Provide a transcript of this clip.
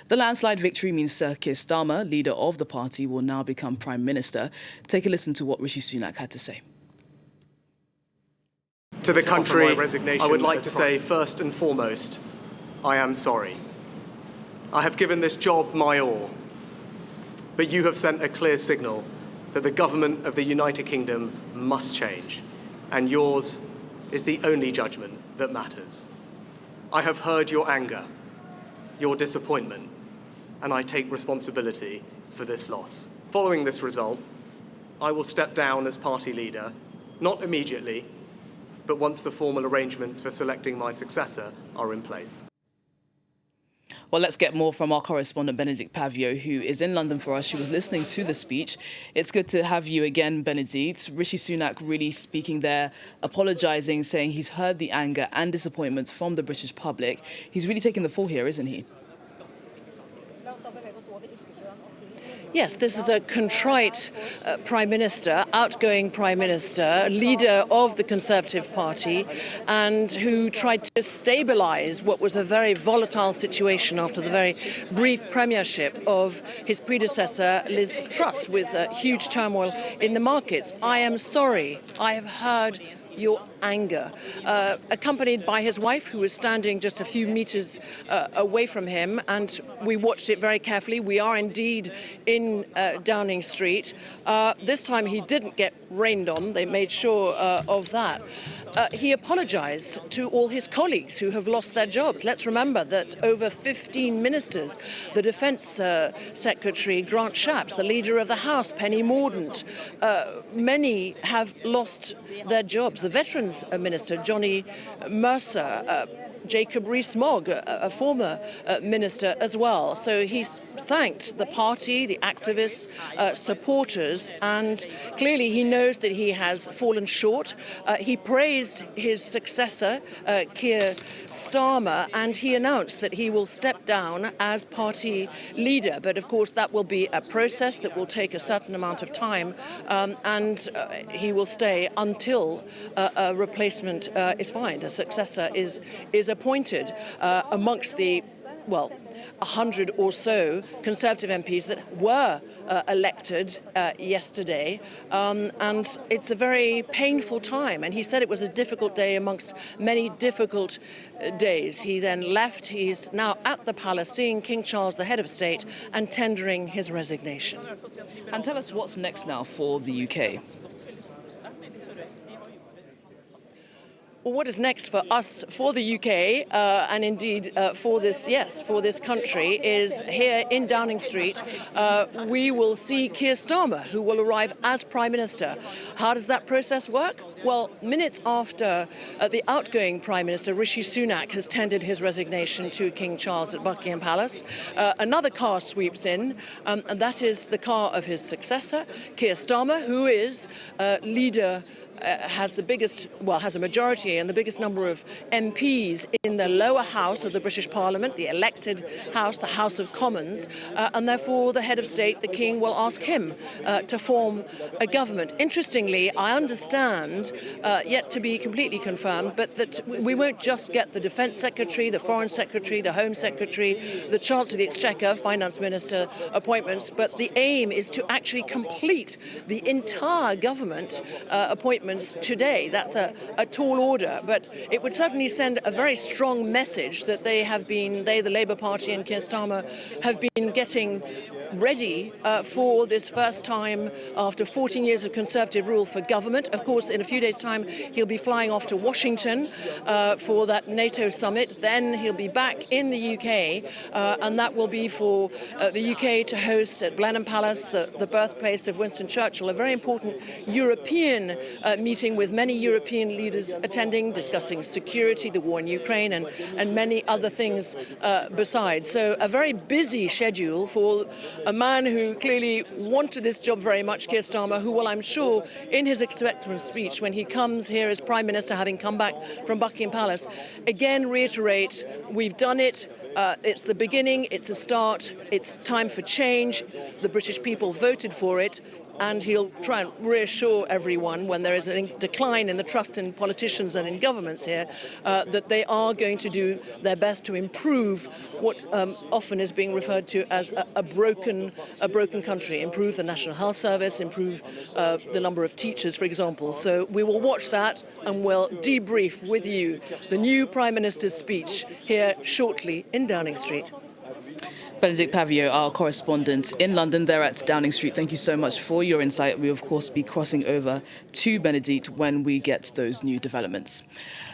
The landslide victory means Sir Keir Starmer, leader of the party, will now become Prime Minister. Take a listen to what Rishi Sunak had to say. To the country, I would like to say first and foremost, I am sorry. I have given this job my all, but you have sent a clear signal that the government of the United Kingdom must change, and yours is the only judgment that matters. I have heard your anger, your disappointment, and I take responsibility for this loss. Following this result, I will step down as party leader, not immediately, but once the formal arrangements for selecting my successor are in place. Well, let's get more from our correspondent, Benedict Pavio, who is in London for us. She was listening to the speech. It's good to have you again, Benedict. Rishi Sunak really speaking there, apologising, saying he's heard the anger and disappointments from the British public. He's really taking the fall here, isn't he? Yes, this is a contrite Prime Minister, outgoing Prime Minister, leader of the Conservative Party, and who tried to stabilise what was a very volatile situation after the very brief premiership of his predecessor, Liz Truss, with huge turmoil in the markets. I am sorry. I have heard your anger, accompanied by his wife, who was standing just a few metres away from him, and we watched it very carefully. We are indeed in Downing Street. This time he didn't get rained on. They made sure of that. He apologised to all his colleagues who have lost their jobs. Let's remember that over 15 ministers, the Defence Secretary, Grant Shapps, the Leader of the House, Penny Mordaunt, many have lost their jobs. The Veterans Minister, Johnny Mercer, Jacob Rees-Mogg, a former minister as well. So he's thanked the party, the activists, supporters, and clearly he knows that he has fallen short. He praised his successor, Keir Starmer, and he announced that he will step down as party leader. But of course that will be a process that will take a certain amount of time, and he will stay until a replacement is found. A successor is appointed amongst the, 100 or so Conservative MPs that were elected yesterday, and it's a very painful time. And he said it was a difficult day amongst many difficult days. He then left. He's now at the palace seeing King Charles, the head of state, and tendering his resignation. And tell us what's next now for the UK. Well, what is next for us, for the UK, and indeed for this country, is here in Downing Street. We will see Keir Starmer, who will arrive as Prime Minister. How does that process work? Well, minutes after the outgoing Prime Minister, Rishi Sunak, has tendered his resignation to King Charles at Buckingham Palace, another car sweeps in, and that is the car of his successor, Keir Starmer, who is leader has a majority and the biggest number of MPs in the lower house of the British Parliament, the elected house, the House of Commons, and therefore the head of state, the King, will ask him to form a government. Interestingly, I understand, yet to be completely confirmed, but that we won't just get the Defence Secretary, the Foreign Secretary, the Home Secretary, the Chancellor of the Exchequer, Finance Minister appointments, but the aim is to actually complete the entire government appointments today. That's a tall order, but it would certainly send a very strong message that they, the Labour Party and Keir Starmer, have been getting ready for this first time after 14 years of Conservative rule for government. Of course, in a few days' time, he'll be flying off to Washington for that NATO summit. Then he'll be back in the UK, and that will be for the UK to host at Blenheim Palace, the birthplace of Winston Churchill, a very important European meeting with many European leaders attending, discussing security, the war in Ukraine, and many other things besides. So a very busy schedule for a man who clearly wanted this job very much, Keir Starmer, who will, I'm sure, in his acceptance speech, when he comes here as Prime Minister, having come back from Buckingham Palace, again reiterate, we've done it. It's the beginning, it's a start, it's time for change. The British people voted for it. and he'll try and reassure everyone when there is a decline in the trust in politicians and in governments here that they are going to do their best to improve what often is being referred to as a broken country, improve the National Health Service, improve the number of teachers, for example. So we will watch that and we'll debrief with you the new Prime Minister's speech here shortly in Downing Street. Benedict Pavio, our correspondent in London there at Downing Street, thank you so much for your insight. We'll, of course, be crossing over to Benedict when we get those new developments.